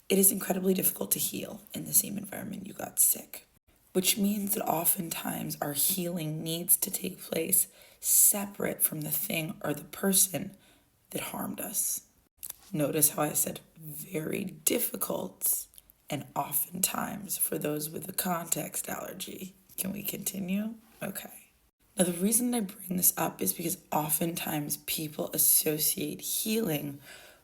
It is incredibly difficult to heal in the same environment you got sick, which means that oftentimes our healing needs to take place separate from the thing or the person that harmed us. Notice how I said very difficult and oftentimes for those with a context allergy. Can we continue? Okay. Now, the reason I bring this up is because oftentimes people associate healing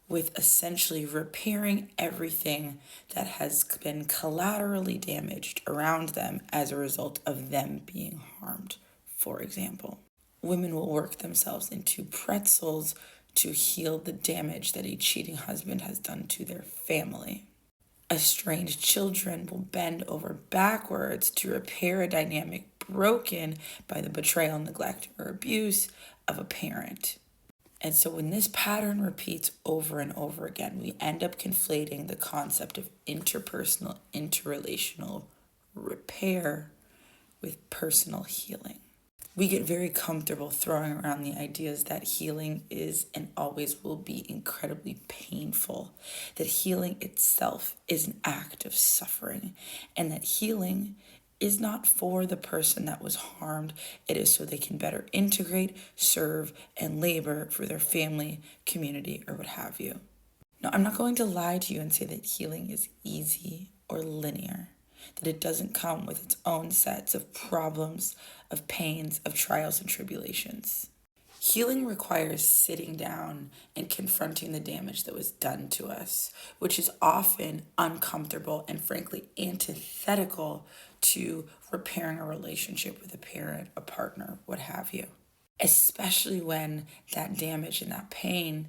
with essentially repairing everything that has been collaterally damaged around them as a result of them being harmed. For example, women will work themselves into pretzels to heal the damage that a cheating husband has done to their family. Estranged children will bend over backwards to repair a dynamic broken by the betrayal, neglect, or abuse of a parent. And so when this pattern repeats over and over again, we end up conflating the concept of interpersonal, interrelational repair with personal healing. We get very comfortable throwing around the ideas that healing is and always will be incredibly painful, that healing itself is an act of suffering, and that healing is not for the person that was harmed. It is so they can better integrate, serve, and labor for their family, community, or what have you. Now, I'm not going to lie to you and say that healing is easy or linear, that it doesn't come with its own sets of problems, of pains, of trials and tribulations. Healing requires sitting down and confronting the damage that was done to us, which is often uncomfortable and frankly antithetical to repairing a relationship with a parent, a partner, what have you. Especially when that damage and that pain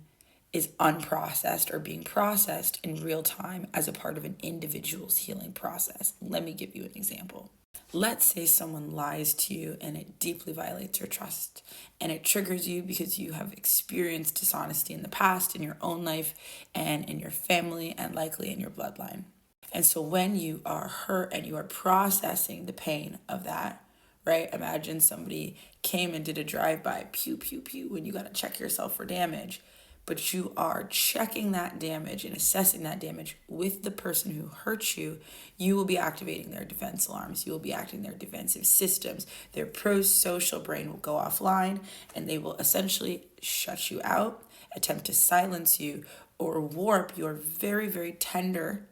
is unprocessed or being processed in real time as a part of an individual's healing process. Let me give you an example. Let's say someone lies to you and it deeply violates your trust and it triggers you because you have experienced dishonesty in the past in your own life and in your family and likely in your bloodline. And so when you are hurt and you are processing the pain of that, right? Imagine somebody came and did a drive-by, pew, pew, pew, and you got to check yourself for damage. But you are checking that damage and assessing that damage with the person who hurt you. You will be activating their defense alarms. You will be activating their defensive systems. Their pro-social brain will go offline and they will essentially shut you out, attempt to silence you, or warp your very, very tender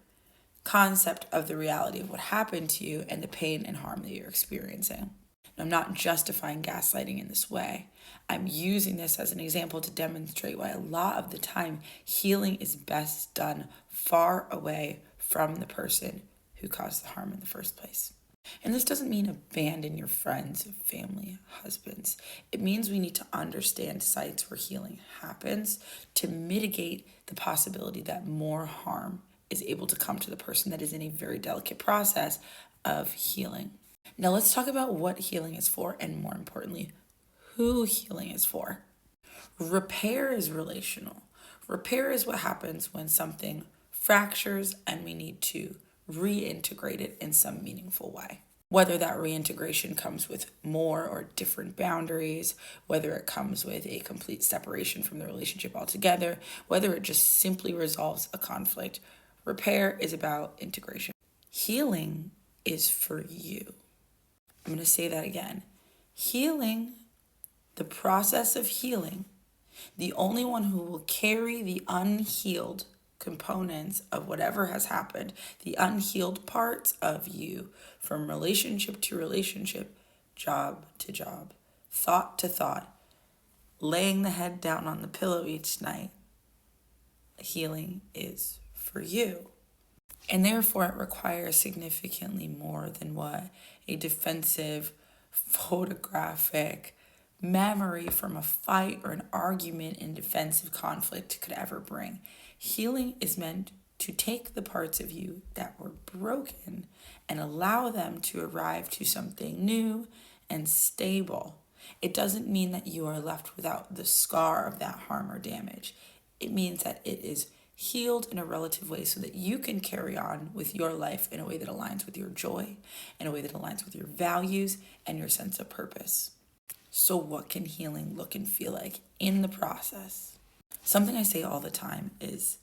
concept of the reality of what happened to you and the pain and harm that you're experiencing. I'm not justifying gaslighting in this way. I'm using this as an example to demonstrate why a lot of the time healing is best done far away from the person who caused the harm in the first place. And this doesn't mean abandon your friends, family, husbands. It means we need to understand sites where healing happens to mitigate the possibility that more harm is able to come to the person that is in a very delicate process of healing. Now let's talk about what healing is for and more importantly, who healing is for. Repair is relational. Repair is what happens when something fractures and we need to reintegrate it in some meaningful way. Whether that reintegration comes with more or different boundaries, whether it comes with a complete separation from the relationship altogether, whether it just simply resolves a conflict. Repair is about integration. Healing is for you. I'm going to say that again. Healing, the process of healing, the only one who will carry the unhealed components of whatever has happened, the unhealed parts of you from relationship to relationship, job to job, thought to thought, laying the head down on the pillow each night. Healing is for you. And therefore, it requires significantly more than what a defensive, photographic memory from a fight or an argument in defensive conflict could ever bring. Healing is meant to take the parts of you that were broken and allow them to arrive to something new and stable. It doesn't mean that you are left without the scar of that harm or damage. It means that it is healed in a relative way so that you can carry on with your life in a way that aligns with your joy, in a way that aligns with your values and your sense of purpose. So what can healing look and feel like in the process? Something I say all the time is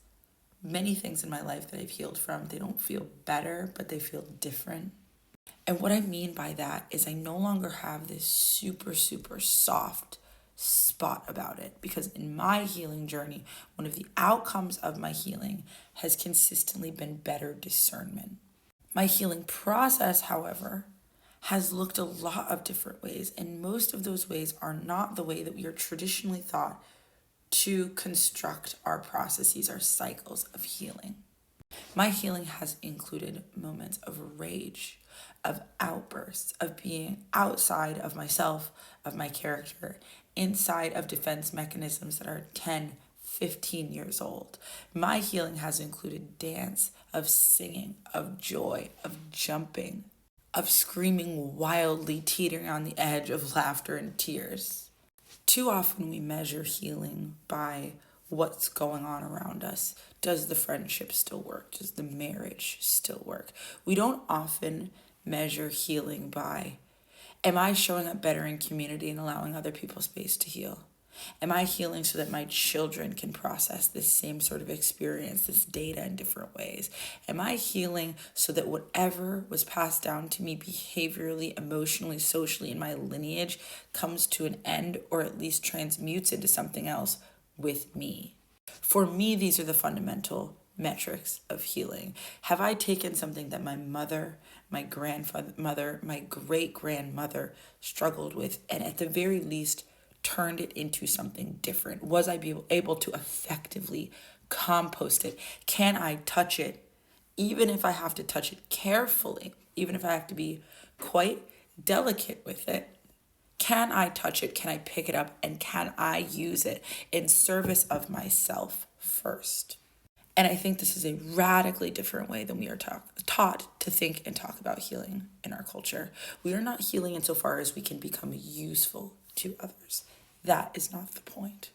Many things in my life that I've healed from, they don't feel better, but they feel different. And what I mean by that is I no longer have this super, super soft spot about it, because in my healing journey, one of the outcomes of my healing has consistently been better discernment. My healing process, however, has looked a lot of different ways, and most of those ways are not the way that we are traditionally thought to construct our processes, our cycles of healing. My healing has included moments of rage, of outbursts, of being outside of myself, of my character, inside of defense mechanisms that are 10, 15 years old. My healing has included dance, of singing, of joy, of jumping, of screaming wildly, teetering on the edge of laughter and tears. Too often we measure healing by what's going on around us. Does the friendship still work? Does the marriage still work? We don't often measure healing by, am I showing up better in community and allowing other people space to heal? Am I healing so that my children can process this same sort of experience, this data in different ways? Am I healing so that whatever was passed down to me behaviorally, emotionally, socially in my lineage comes to an end, or at least transmutes into something else with me? For me, these are the fundamental metrics of healing. Have I taken something that my mother, my grandmother, my great grandmother struggled with, and at the very least turned it into something different? Was I able to effectively compost it? Can I touch it, even if I have to touch it carefully, even if I have to be quite delicate with it? Can I touch it? Can I pick it up? And can I use it in service of myself first? And I think this is a radically different way than we are taught to think and talk about healing in our culture. We are not healing insofar as we can become useful to others. That is not the point.